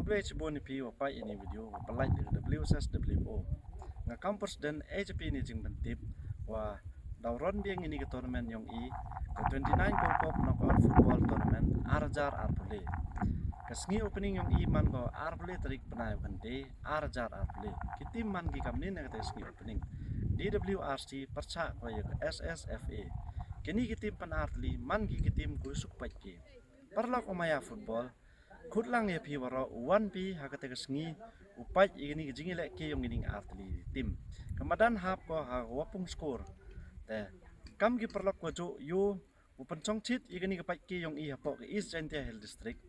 kublai cibon pi wapa ini video wapalai di WSSWO nga campus dan HP ni jing bentip wa dauron biang ini ke tournament yang ke 29 Gold Cup knockout football tournament arjar arpule kesngi opening yang man ko arpule tarik penai bende arjar arpule kitim man ki kamni na kesngi opening DWRC perca ko ya SSFA kini kitim pan artli man ki kitim ku suk pajki parlak omaya football khutlang ya pi waro 1p hakate kesngi upai ini jingi lek ke yang ini artli tim kemadan hap ko ha wapung skor te kam ki perlok ko jo yo upan chongchit igani ka paiki yang i hapo ke East Jaintia Hill District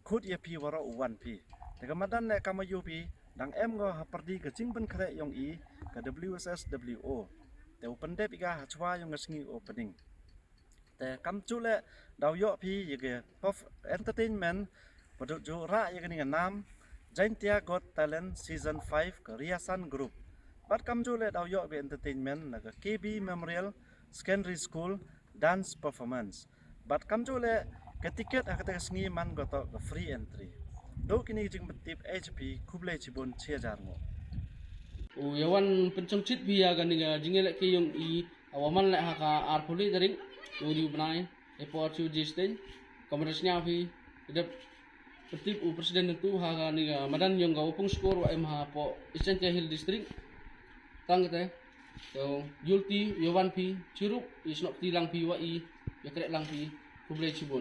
khut ya pi waro 1p te kemadan le kam yo pi dang em go haperdi ke jingben kre yang i ke WSSWO te upan dep iga hachwa yang ngasngi opening te kam chule daw yo pi yege of entertainment padut jo ra yegani nam Jaintia Got Talent Season 5 ke Riasan Group. Bat kam jule daw yo be entertainment na ke KB Memorial Secondary School dance performance. Bat kam jule ke tiket akata sngi man goto ke free entry. Do kini jing betip HP kublai cibon 6000 mo. O yawan pencongcit biya ganinga jingele ke yung I awaman le haka arpuli daring yung di benai eport chu jisten komersinya fi idap Petip presiden itu haga niga madan yang gau pung skor wa MH po East Jaintia Hill District tang kete so yulti yawan pi ciruk isnok ti lang pi wa I ya krek lang pi kublai cibon